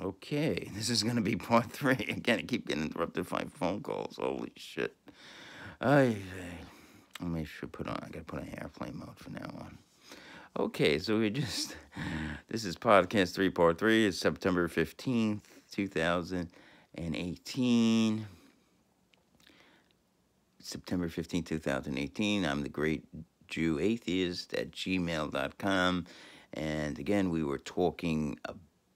Okay, this is going to be part 3. Again, I keep getting interrupted by phone calls. Holy shit. I maybe should put on, I got to put on airplane mode from now on. Okay, so this is podcast 3, part 3. It's September 15th, 2018. September 15th, 2018. I'm the Great Jew Atheist at gmail.com. And again, we were talking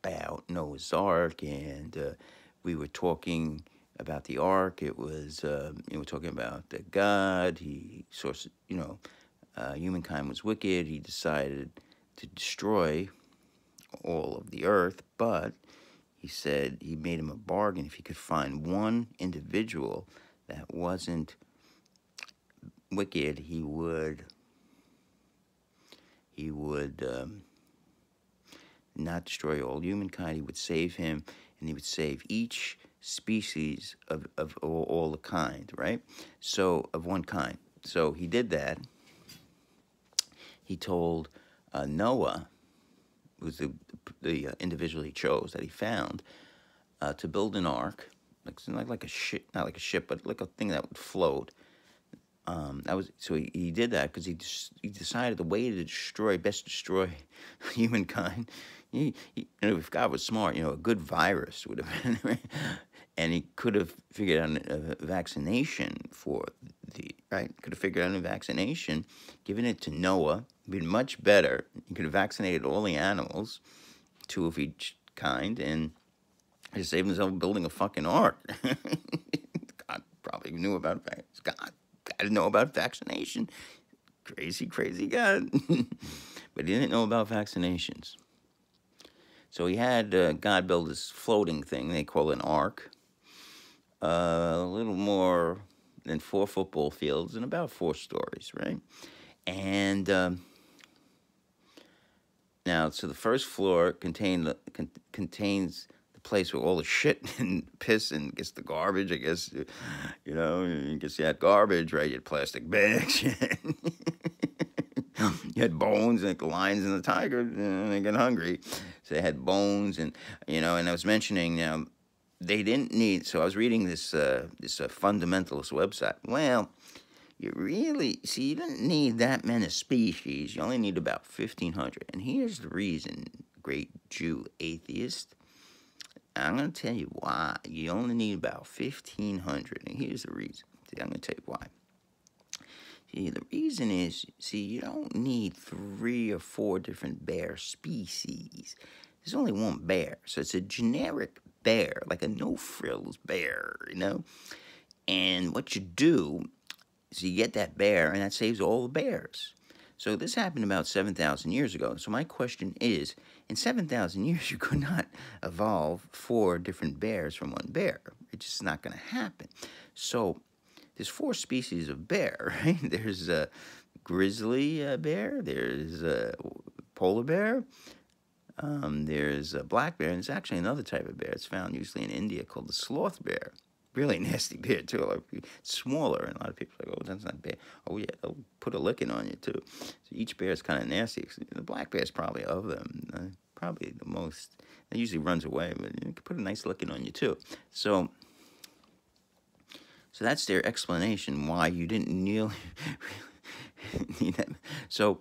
about Noah's Ark, and we were talking about the Ark. It was, we were talking about God. He saw, humankind was wicked. He decided to destroy all of the earth, but he said he made him a bargain. If he could find one individual that wasn't wicked, he would not destroy all humankind. He would save him, and he would save each species of all the kind, right? So, of one kind. So he did that. He told Noah, who was the individual he chose that he found, to build an ark, like a ship, not like a ship, but like a thing that would float. He did that because he decided the way to best destroy humankind. If God was smart, a good virus would have been, and he could have figured out a vaccination for could have figured out a vaccination, given it to Noah, been much better. He could have vaccinated all the animals, 2 of each kind, and he saved himself building a fucking ark. God probably knew about God. I didn't know about vaccination. Crazy God. But he didn't know about vaccinations. So he had God build this floating thing they call an ark. A little more than 4 football fields and about 4 stories, right? And now, so the first floor contains the place where all the shit and piss and the garbage, I guess, I guess you had garbage, right? You had plastic bags, you had bones, like the lions and the tigers, they get hungry. So they had bones, and, and I was mentioning, they didn't need, so I was reading this fundamentalist website. Well, you didn't need that many species. You only need about 1,500. And here's the reason, Great Jew Atheist. I'm going to tell you why. You only need about 1,500. And here's the reason. I'm going to tell you why. The reason is, you don't need 3 or 4 different bear species. There's only one bear. So it's a generic bear, like a no-frills bear, And what you do, so you get that bear, and that saves all the bears. So this happened about 7,000 years ago. So my question is, in 7,000 years, you could not evolve 4 different bears from one bear. It's just not going to happen. So there's 4 species of bear, right? There's a grizzly bear. There's a polar bear. There's a black bear. And there's actually another type of bear. It's found usually in India called the sloth bear. Really nasty bear, too. Like, smaller, and a lot of people are like, oh, that's not bad. Oh, yeah, they'll put a licking on you, too. So each bear is kind of nasty. The black bear is probably of them, probably the most. It usually runs away, but it can put a nice licking on you, too. So that's their explanation why you didn't really need that. So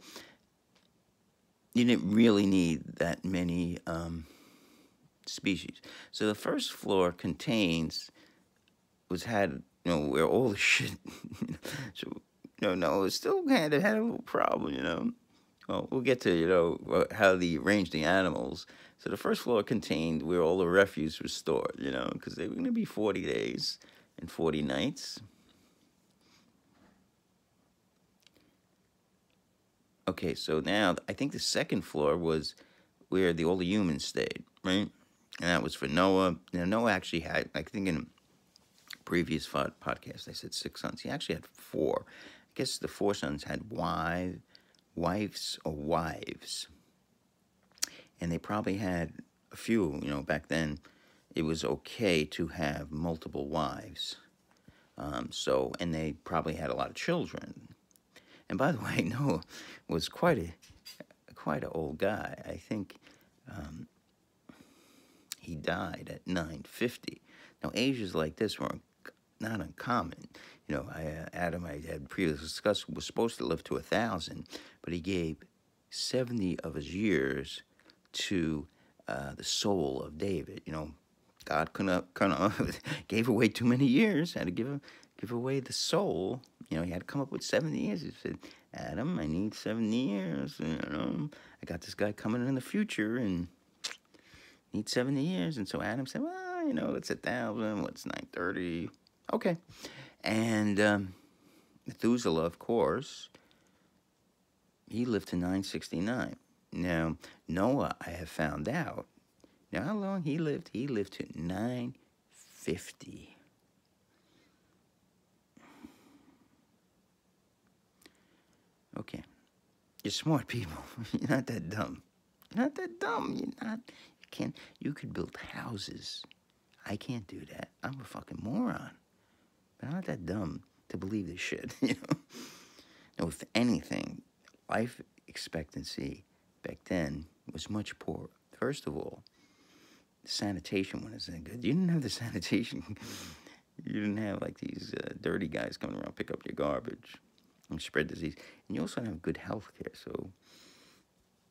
you didn't really need that many species. So the first floor where all the shit, so, no, it still had a little problem, Well, we'll get to, how they arranged the animals. So the first floor contained where all the refuse was stored, because they were going to be 40 days and 40 nights. Okay, so now I think the second floor was where all the humans stayed, right? And that was for Noah. Now, Noah actually had, I think in a previous podcast, I said 6 sons. He actually had 4. I guess the 4 sons had wives. And they probably had a few, back then it was okay to have multiple wives. And they probably had a lot of children. And by the way, Noah was quite an old guy. I think he died at 950. Now, ages like this were not uncommon. You know, Adam, I had previously discussed, was supposed to live to 1,000, but he gave 70 of his years to the soul of David. You know, God couldn't gave away too many years. Had to give away the soul. You know, he had to come up with 70 years. He said, Adam, I need 70 years. You know, I got this guy coming in the future and need 70 years. And so Adam said, well, you know, it's 1,000. What's 930? Okay. And Methuselah, of course, he lived to 969. Now, Noah, I have found out. Now, how long he lived? He lived to 950. Okay. You're smart people. You're not that dumb. You're not that dumb. You could build houses. I can't do that. I'm a fucking moron. But I'm not that dumb to believe this shit, you know? Now, if anything, life expectancy back then was much poorer. First of all, the sanitation wasn't good. You didn't have the sanitation. You didn't have, like, these dirty guys coming around pick up your garbage and spread disease. And you also didn't have good health care. So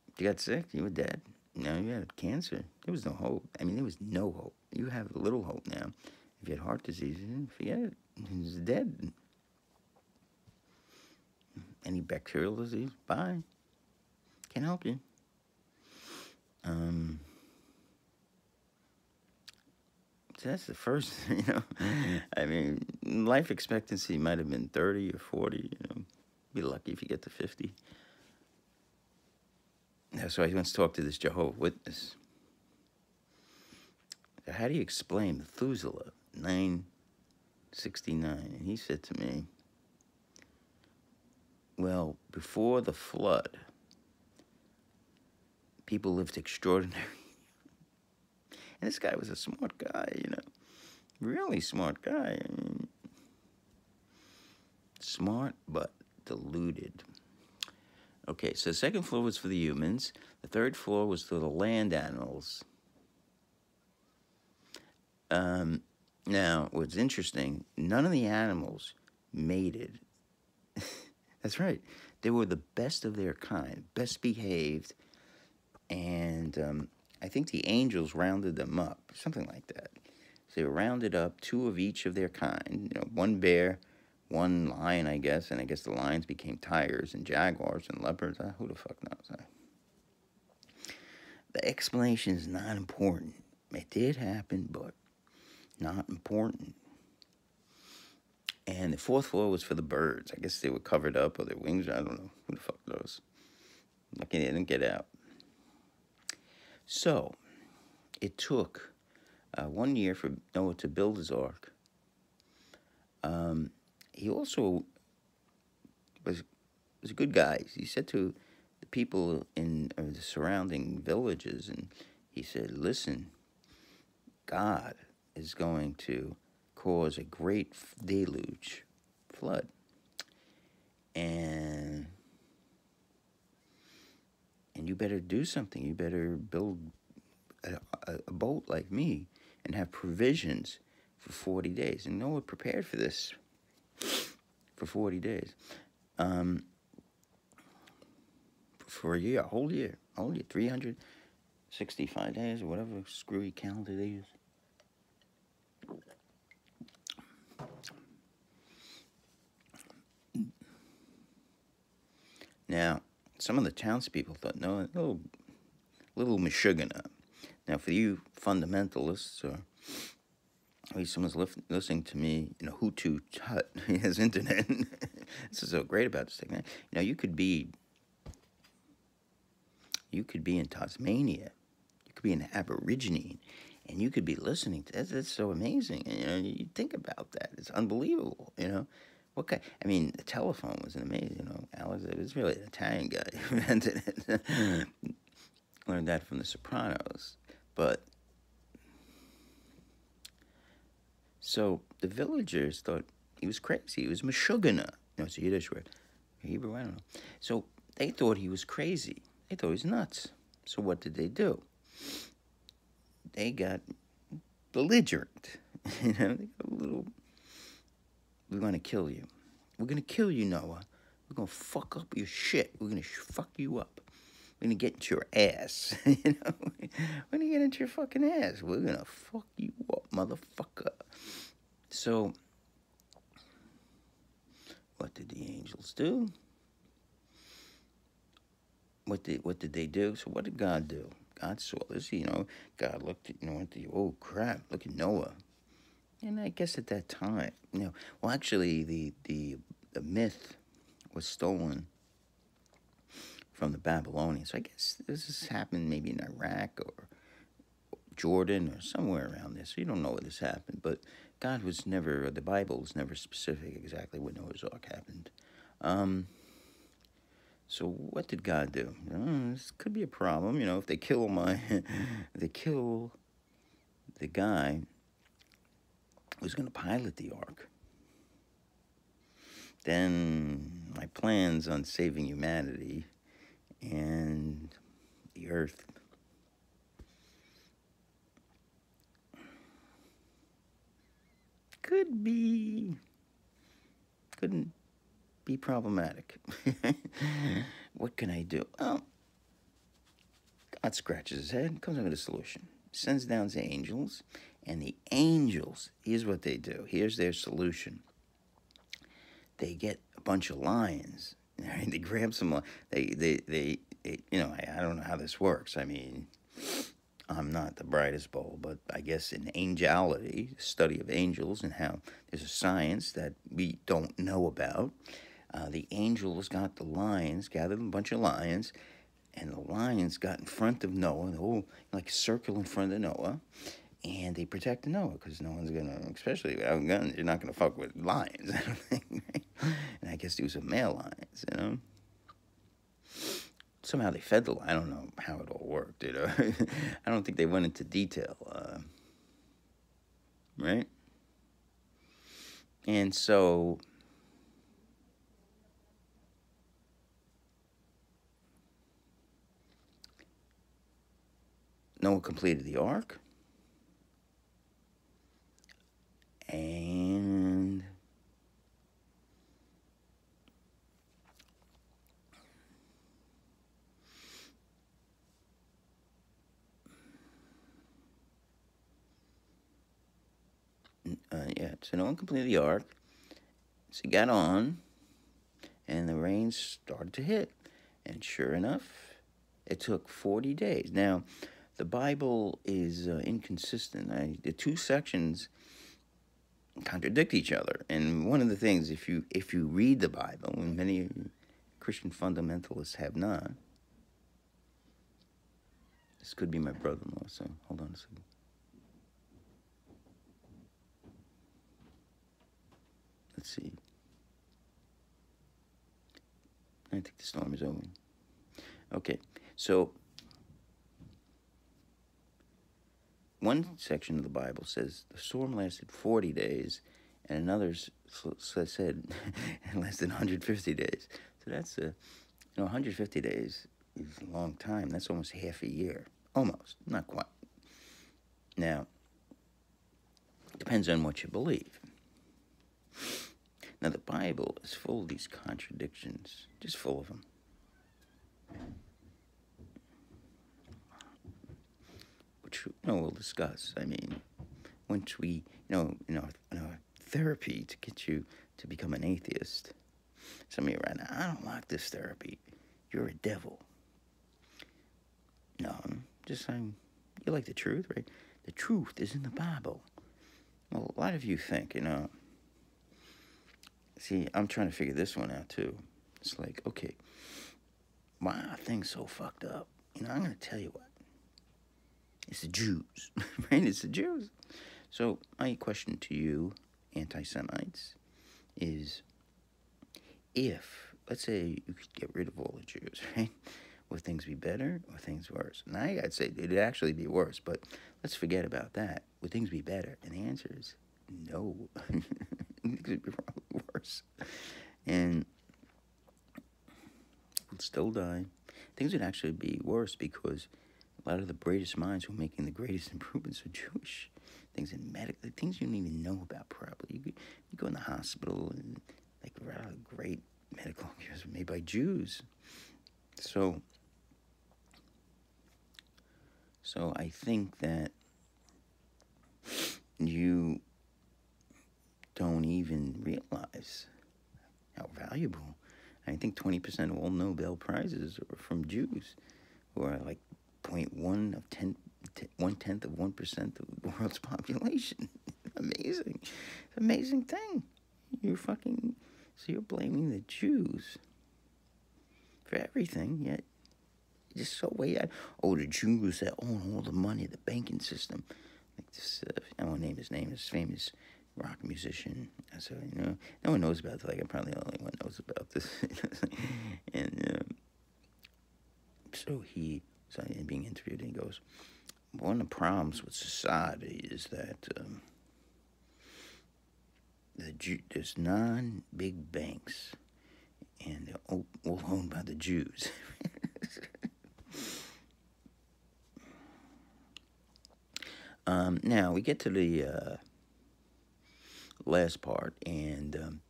if you got sick, you were dead. Now you had cancer. There was no hope. I mean, there was no hope. You have a little hope now. If you had heart disease, forget it. He's dead. Any bacterial disease? Bye. Can't help you. So that's the first, you know. I mean, life expectancy might have been 30 or 40, you know. Be lucky if you get to 50. Now, so I once talked to this Jehovah's Witness. So how do you explain Methuselah, 969? And he said to me, well, before the flood, people lived extraordinary. And this guy was a smart guy, you know. Really smart guy. I mean, smart but deluded. Okay, so the second floor was for the humans. The third floor was for the land animals. Now, what's interesting, none of the animals mated. That's right. They were the best of their kind, best behaved, and I think the angels rounded them up, something like that. So they were rounded up, 2 of each of their kind, you know, 1 bear, 1 lion, I guess, and I guess the lions became tigers and jaguars and leopards. Who the fuck knows? The explanation is not important. It did happen, but not important. And the 4th floor was for the birds. I guess they were covered up or their wings. I don't know. Who the fuck knows? Lucky they didn't get out. So, it took 1 year for Noah to build his ark. He also was a good guy. He said to the people in the surrounding villages, and he said, listen, God is going to cause a great deluge, flood. And you better do something. You better build a boat like me and have provisions for 40 days. And Noah prepared for this for 40 days. For a year, a whole year, 365 days, or whatever screwy calendar they use. Now, some of the townspeople thought, no, little Meshuggah. Now, for you fundamentalists, or at least someone's listening to me, you know, Hutu Tut, he has internet. This is so great about this thing, man. You know, you could be in Tasmania, you could be an Aborigine, and you could be listening to this. That's so amazing. And, you know, you think about that. It's unbelievable, you know. I mean, the telephone was an amazing, you know, Alex, it was really an Italian guy who invented it. Learned that from The Sopranos. But, so the villagers thought he was crazy. He was Meshuggah. You know, it's a Yiddish word. Hebrew, I don't know. So they thought he was crazy. They thought he was nuts. So what did they do? they got belligerent. They got a little, we're going to kill you. We're going to kill you, Noah. We're going to fuck up your shit. We're going to fuck you up. We're going to get into your ass. We're going to get into your fucking ass. We're going to fuck you up, motherfucker. So, what did the angels do? What did they do? So what did God do? God saw this, God looked at, oh crap, look at Noah. And I guess at that time, well, actually, the myth was stolen from the Babylonians. So I guess this has happened maybe in Iraq or Jordan or somewhere around there. So you don't know where this happened. But the Bible is never specific exactly when Noah's Ark happened. So what did God do? This could be a problem, if they kill they kill the guy who's going to pilot the ark. Then my plans on saving humanity and the earth couldn't be problematic. What can I do? Well, God scratches his head, comes up with a solution. Sends down the angels, and the angels, here's what they do. Here's their solution. They get a bunch of lions. Right? They grab some. They I don't know how this works. I mean, I'm not the brightest bulb, but I guess in angelity, the study of angels and how there's a science that we don't know about. The angels got the lions, gathered a bunch of lions, and the lions got in front of Noah, the whole circle in front of Noah, and they protected Noah because no one's gonna, especially without guns, you're not gonna fuck with lions. I don't think. Right? And I guess these were male lions, Somehow they fed the lion. I don't know how it all worked, I don't think they went into detail, right? And so Noah completed the ark, and so Noah completed the ark. So he got on, and the rain started to hit, and sure enough, it took 40 days. Now, the Bible is inconsistent. The two sections contradict each other. And one of the things, if you read the Bible, and many Christian fundamentalists have not, this could be my brother-in-law, so hold on a second. Let's see. I think the storm is over. Okay, so one section of the Bible says the storm lasted 40 days, and another said it lasted 150 days. So that's 150 days is a long time. That's almost half a year. Almost, not quite. Now, it depends on what you believe. Now, the Bible is full of these contradictions, just full of them. Which, we'll discuss. I mean, once we, therapy to get you to become an atheist. Some of you right now, I don't like this therapy. You're a devil. No, just saying, you like the truth, right? The truth is in the Bible. Well, a lot of you think, see, I'm trying to figure this one out, too. It's like, okay, why are things so fucked up? I'm going to tell you what. It's the Jews, right? It's the Jews. So my question to you, anti-Semites, is if, let's say, you could get rid of all the Jews, right? Would things be better or things worse? And I'd say it'd actually be worse, but let's forget about that. Would things be better? And the answer is no. Things would be probably worse. And we'll still die. Things would actually be worse because A lot of the greatest minds who are making the greatest improvements are Jewish. Things in medical, things you don't even know about probably. You go in the hospital and like a lot of great medical cures were made by Jews. So I think that you don't even realize how valuable. I think 20% of all Nobel Prizes are from Jews, who are like 0.1 of 1/10 of 1% of the world's population. Amazing. It's an amazing thing. So you're blaming the Jews for everything, yet you're just so way out. Oh, the Jews that own all the money, the banking system. Like this, I won't name his name, this famous rock musician. So, no one knows about it. Like, I'm probably the only one knows about this. And so he was being interviewed, and he goes, one of the problems with society is that there's non-big banks, and they're all owned by the Jews. Now, we get to the last part, and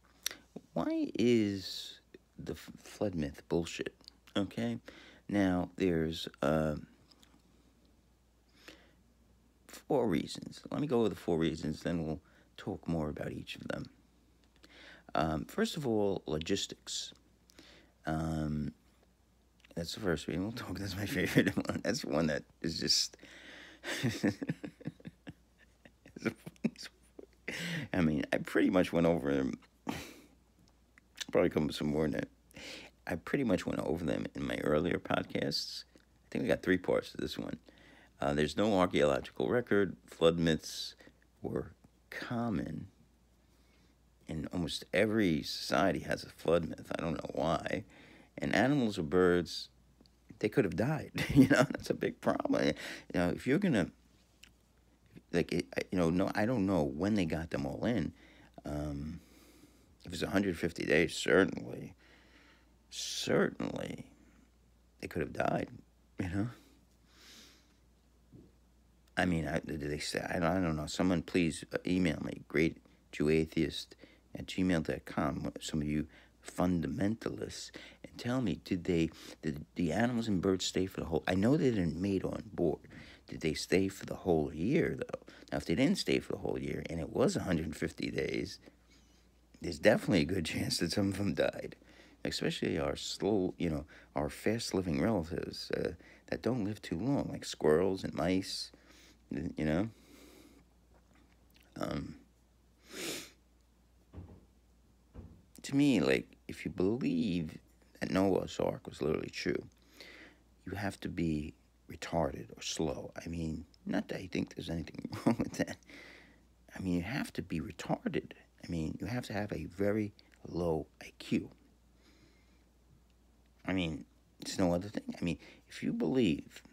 why is the flood myth bullshit? Okay? Now, there's 4 reasons. Let me go over the 4 reasons, then we'll talk more about each of them. First of all, logistics. That's the first reason. That's my favorite one. That's one that is just... I mean, I pretty much went over them. Probably come with some more in it. I pretty much went over them in my earlier podcasts. I think we got 3 parts to this one. There's no archaeological record. Flood myths were common. And almost every society has a flood myth. I don't know why. And animals or birds, they could have died. That's a big problem. If you're going to, no, I don't know when they got them all in. If it's 150 days, certainly, they could have died, I mean, did they say, I don't know. Someone please email me, greatjewatheist@gmail.com, some of you fundamentalists, and tell me, did the animals and birds stay for the whole, I know they didn't mate on board. Did they stay for the whole year, though? Now, if they didn't stay for the whole year, and it was 150 days, there's definitely a good chance that some of them died. Especially our our fast-living relatives that don't live too long, like squirrels and mice, To me, like, if you believe that Noah's Ark was literally true, you have to be retarded or slow. I mean, not that I think there's anything wrong with that. I mean, you have to be retarded. I mean, you have to have a very low IQ. I mean, it's no other thing. I mean, if you believe,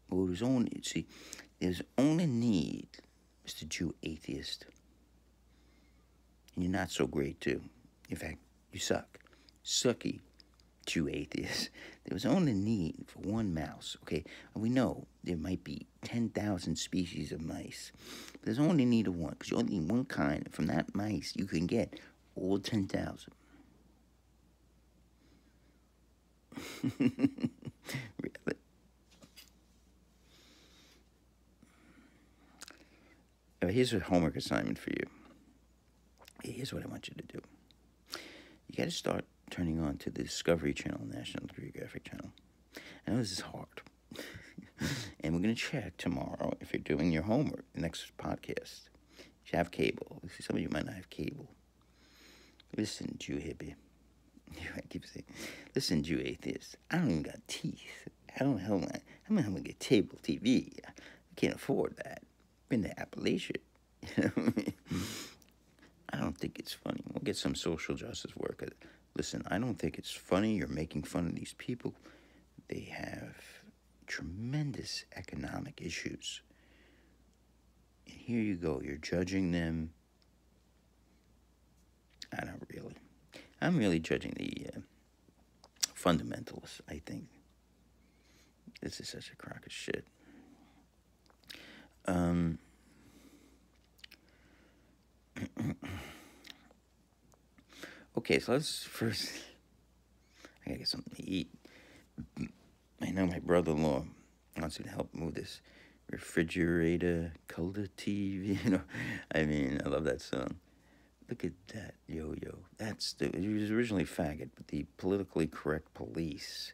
there's only need, Mr. Jew atheist, and you're not so great, too. In fact, you suck. Sucky Jew atheist. There was only need for one mouse, okay? And we know there might be 10,000 species of mice. But there's only need of one, because you only need one kind. And from that mice, you can get all 10,000. Really? Here's a homework assignment for you. Here's what I want you to do. You got to start turning on to the Discovery Channel, National Geographic Channel. I know this is hard. And we're going to check tomorrow if you're doing your homework, the next podcast. If you have cable. Some of you might not have cable. Listen, Jew hippie. I keep saying, listen, Jew atheist. I don't even got teeth. I'm going to get cable TV. I can't afford that. Been to Appalachia. I don't think it's funny. We'll get some social justice work. Listen, I don't think it's funny you're making fun of these people. They have tremendous economic issues. And here you go. You're judging them. Not really. I'm really judging the fundamentalists, I think. This is such a crock of shit. Okay, so let's first... I gotta get something to eat. I know my brother-in-law wants me to help move this refrigerator, color TV, you know. I mean, I love that song. Look at that, yo-yo. It was originally faggot, but the politically correct police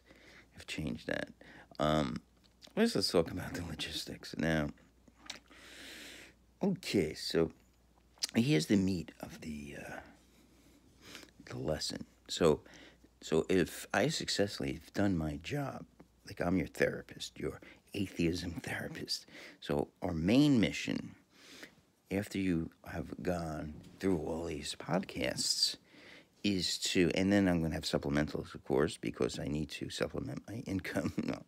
have changed that. Let's talk about the logistics. Now, okay, so here's the meat of the lesson. So if I successfully have done my job, like I'm your therapist, your atheism therapist. So our main mission, after you have gone through all these podcasts, is to, and then I'm going to have supplementals, of course, because I need to supplement my income. No,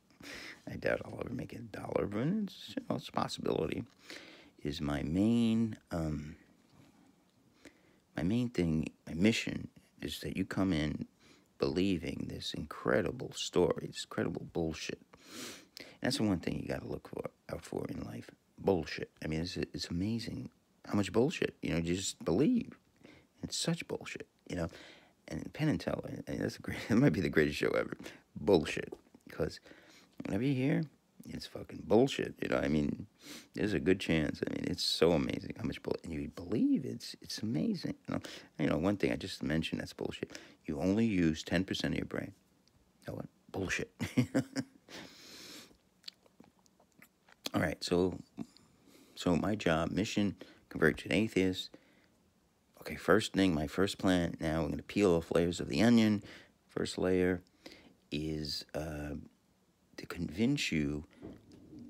I doubt I'll ever make $1, but it's, it's a possibility. Is my main thing, my mission is that you come in believing this incredible story, this incredible bullshit. And that's the one thing you got to look out for in life. Bullshit. I mean, it's amazing how much bullshit, you just believe. It's such bullshit, And Penn and Teller, that's that might be the greatest show ever. Bullshit. Because whenever you hear, it's fucking bullshit, I mean, there's a good chance. I mean, it's so amazing how much bullshit. And you believe it's amazing, one thing I just mentioned that's bullshit. You only use 10% of your brain. You know what? Bullshit. All right, so my job, mission, convert to an atheist. Okay, first thing, my first plan, now we're going to peel off layers of the onion. First layer is to convince you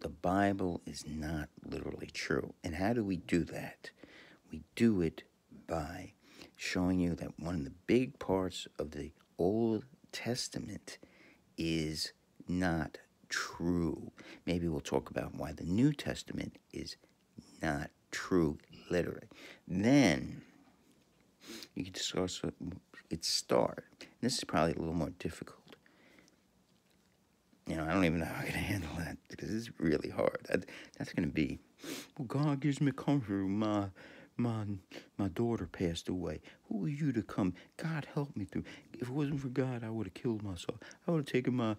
the Bible is not literally true. And how do we do that? We do it by showing you that one of the big parts of the Old Testament is not true. Maybe we'll talk about why the New Testament is not true, literally. Then you can discuss its start. And this is probably a little more difficult. I don't even know how I'm going to handle that because it's really hard. That's going to be, well, God gives me comfort. My daughter passed away. Who are you to come? God help me through. If it wasn't for God, I would have killed myself. I would have taken my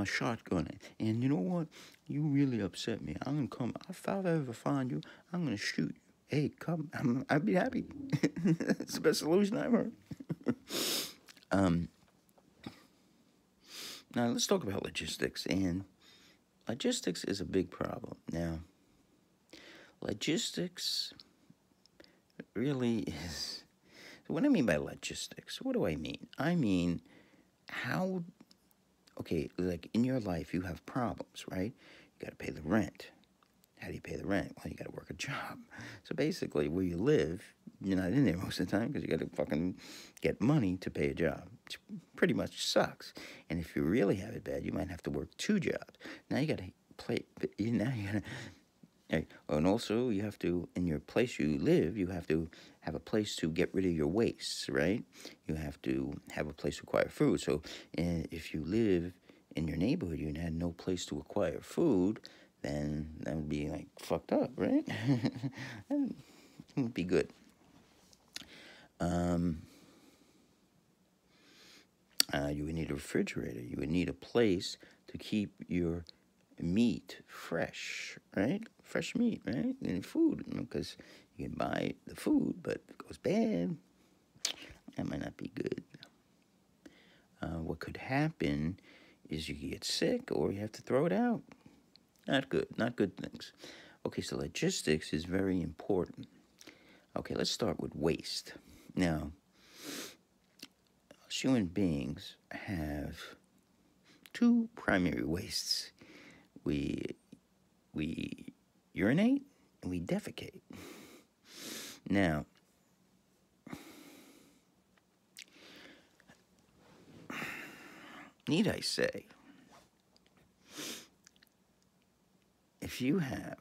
shotgun. And you know what? You really upset me. I'm going to come. If I ever find you, I'm going to shoot you. Hey, come. I'd be happy. It's the best solution I've heard. Now, let's talk about logistics. And logistics is a big problem. Now, logistics really is... So what I mean by logistics, what do I mean? I mean, like in your life, you have problems, right? You got to pay the rent. How do you pay the rent? Well, you got to work a job. So basically, where you live, you're not in there most of the time because you got to fucking get money to pay a job, which pretty much sucks. And if you really have it bad, you might have to work 2 jobs. Now you got to and also you have to, in your place you live, you have to have a place to get rid of your wastes, right? You have to have a place to acquire food. So if you live in your neighborhood, you had no place to acquire food, then that would be like fucked up, right? That would be good. You would need a refrigerator. You would need a place to keep your meat fresh, right? Fresh meat, right? And food, because you can buy the food, but if it goes bad, that might not be good. What could happen is you get sick or you have to throw it out. Not good things. Okay, so logistics is very important. Okay, let's start with waste. Now, human beings have 2 primary wastes. We urinate and we defecate. Now, need I say, if you have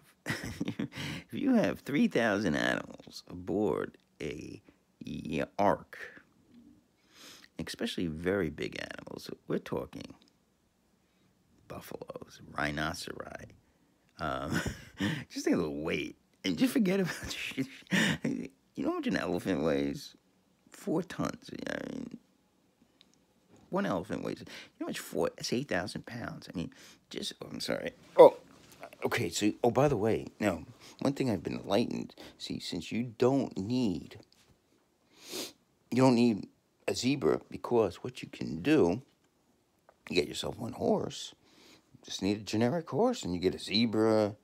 3,000 animals aboard a ark, especially very big animals, we're talking buffaloes, rhinoceri. Um, just think of the weight. And just forget about shit. You know how much an elephant weighs? 4 tons. I mean, one elephant weighs. You know how much 4? That's 8,000 pounds. I mean, just. Oh, I'm sorry. Oh, okay. So, oh, by the way, now one thing I've been enlightened. See, since you don't need a zebra, because what you can do, you get yourself one horse. Just need a generic horse, and you get a zebra.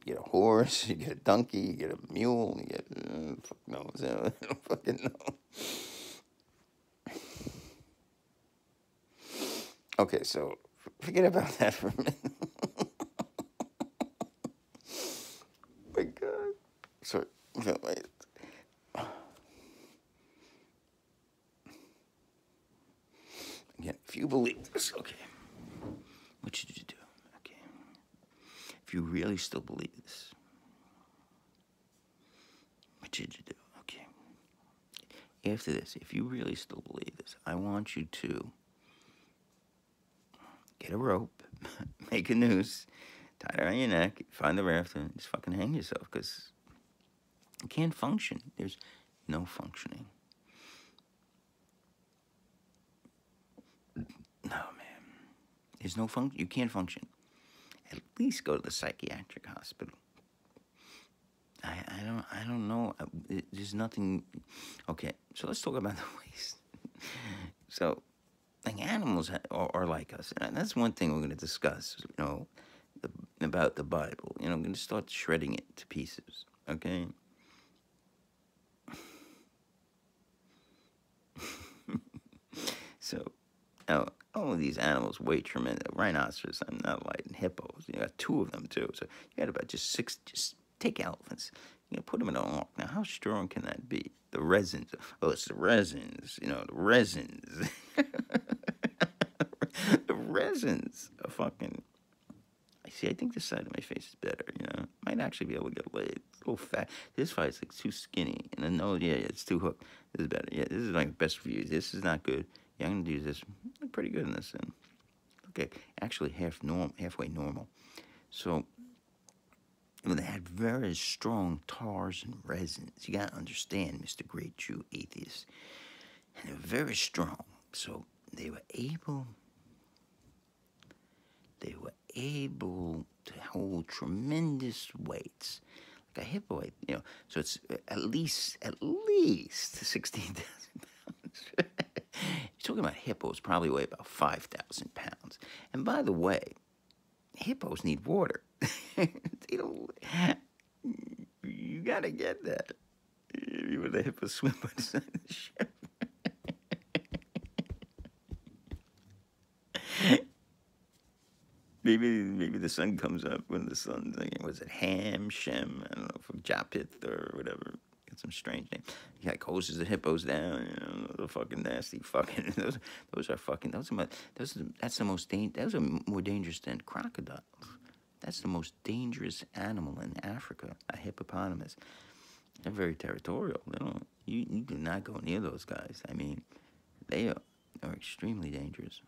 You get a horse, you get a donkey, you get a mule, you get fuck knows, I don't fucking know. Okay, so forget about that for a minute. My God, sorry. Wait. Again, if you believe this, okay, what should you do? Okay, if you really still believe this, what should you do? Okay, after this, if you really still believe this, I want you to get a rope, make a noose, tie it around your neck, find the rafter, and just fucking hang yourself, because you can't function. There's no functioning. No, man. There's no function. You can't function. At least go to the psychiatric hospital. I don't know. There's nothing. Okay, so let's talk about the waste. So, like, animals are like us, and that's one thing we're going to discuss. You know, about the Bible. You know, I'm going to start shredding it to pieces. Okay. So, now, all of these animals weigh tremendous. Rhinoceros, I'm not lying. Hippos, you got 2 of them too. So you got about just 6. Just take elephants. You know, put them in an ark. Now, how strong can that be? The resins. Oh, it's the resins. You know, the resins. The resins are fucking. See, I think this side of my face is better. You know, might actually be able to get laid. It's a little fat. This side's like too skinny, and then yeah, it's too hooked. This is better. Yeah, this is like best views. This is not good. Yeah, I'm gonna do this. Look pretty good in this. And okay, actually halfway normal. So, they had very strong tars and resins. You gotta understand, Mr. Great Jew Atheist. And they were very strong. So they were able to hold tremendous weights. Like a hippo, you know. So it's at least 16,000 pounds. You're talking about hippos probably weigh about 5,000 pounds. And by the way, hippos need water. They don't. You gotta get that. You would let hippos swim by the side of the ship. Maybe the sun comes up when the sun's like, was it Ham, Shem? I don't know, from Japith or whatever. It's some strange name. He like hoses the hippos down. You know, those are fucking nasty. Fucking those are fucking. That's the most those are more dangerous than crocodiles. That's the most dangerous animal in Africa. A hippopotamus. They're very territorial. They don't. You do not go near those guys. I mean, they are extremely dangerous.